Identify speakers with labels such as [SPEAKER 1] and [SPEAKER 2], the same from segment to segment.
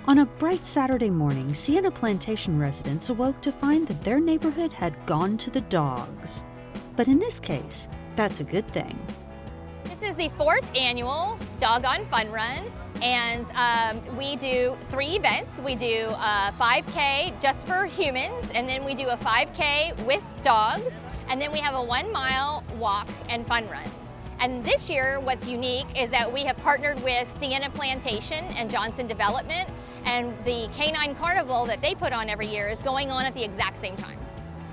[SPEAKER 1] On a bright Saturday morning, Sienna Plantation residents awoke to find that their neighborhood had gone to the dogs. But in this case, that's a good thing.
[SPEAKER 2] This is the 4th annual Doggone Fun Run, and we do 3 events. We do a 5K just for humans, and then we do a 5K with dogs, and then we have a 1-mile walk and fun run. And this year, what's unique is that we have partnered with Sienna Plantation and Johnson Development, and the Canine Carnival that they put on every year is going on at the exact same time.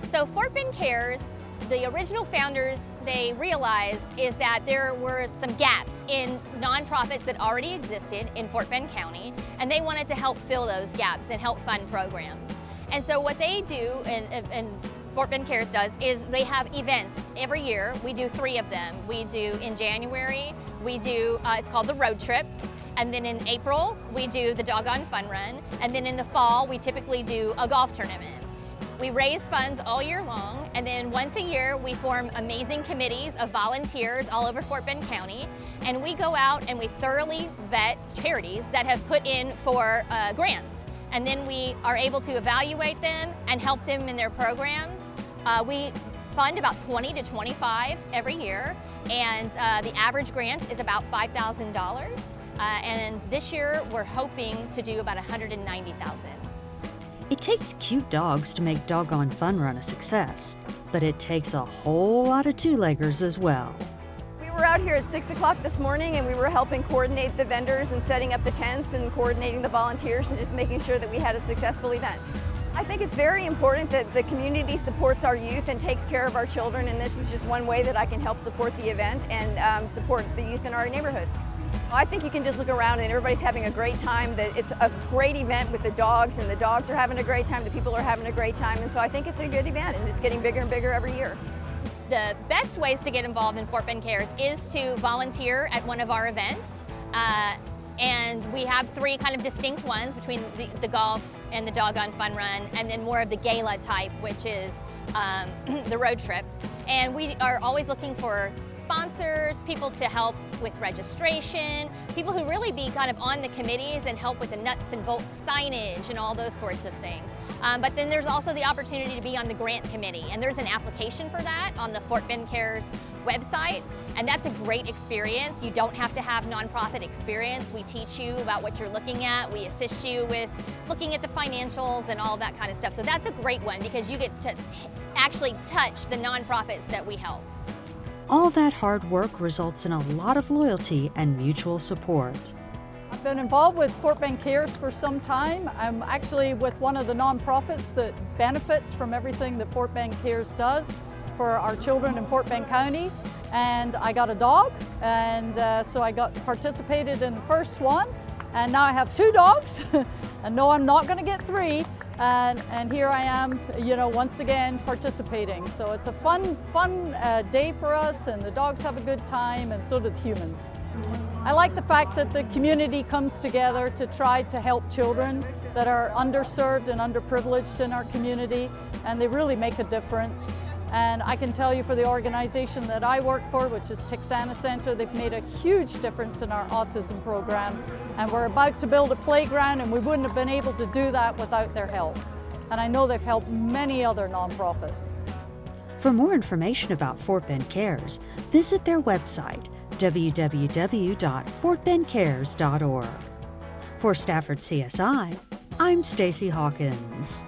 [SPEAKER 2] So Fort Bend Cares, the original founders, they realized is that there were some gaps in nonprofits that already existed in Fort Bend County, and they wanted to help fill those gaps and help fund programs. And so what they do, and Fort Bend Cares does, is they have events every year. We do 3 of them. We do in January, we do, it's called the Road Trip. And then in April, we do the Doggone Fun Run. And then in the fall, we typically do a golf tournament. We raise funds all year long, and then once a year, we form amazing committees of volunteers all over Fort Bend County, and we go out and we thoroughly vet charities that have put in for grants. And then we are able to evaluate them and help them in their programs. We fund about 20 to 25 every year, and the average grant is about $5,000. And this year, we're hoping to do about $190,000.
[SPEAKER 1] It takes cute dogs to make Doggone Fun Run a success, but it takes a whole lot of two-leggers as well.
[SPEAKER 3] We were out here at 6 o'clock this morning, and we were helping coordinate the vendors and setting up the tents and coordinating the volunteers and just making sure that we had a successful event. I think it's very important that the community supports our youth and takes care of our children, and this is just one way that I can help support the event and support the youth in our neighborhood. I think you can just look around and everybody's having a great time. That it's a great event with the dogs, and the dogs are having a great time, the people are having a great time, and so I think it's a good event, and it's getting bigger and bigger every year.
[SPEAKER 2] The best ways to get involved in Fort Bend Cares is to volunteer at one of our events. And we have 3 kind of distinct ones between the golf and the Doggone Fun Run, and then more of the gala type, which is the road trip. And we are always looking for sponsors, people to help with registration, people who really be kind of on the committees and help with the nuts and bolts signage and all those sorts of things. But then there's also the opportunity to be on the grant committee, and there's an application for that on the Fort Bend Cares website, and that's a great experience. You don't have to have nonprofit experience. We teach you about what you're looking at. We assist you with looking at the financials and all that kind of stuff. So that's a great one because you get to actually touch the nonprofits that we help.
[SPEAKER 1] All that hard work results in a lot of loyalty and mutual support.
[SPEAKER 4] I've been involved with Fort Bend Cares for some time. I'm actually with one of the nonprofits that benefits from everything that Fort Bend Cares does for our children in Fort Bend County. And I got a dog, and so I participated in the first one, and now I have 2 dogs. And no, I'm not going to get 3. And here I am, once again participating. So it's a fun day for us, and the dogs have a good time, and so do the humans. I like the fact that the community comes together to try to help children that are underserved and underprivileged in our community, and they really make a difference. And I can tell you for the organization that I work for, which is Texana Center, they've made a huge difference in our autism program. And we're about to build a playground, and we wouldn't have been able to do that without their help. And I know they've helped many other nonprofits.
[SPEAKER 1] For more information about Fort Bend Cares, visit their website, www.fortbendcares.org. For Stafford CSI, I'm Stacee Hawkins.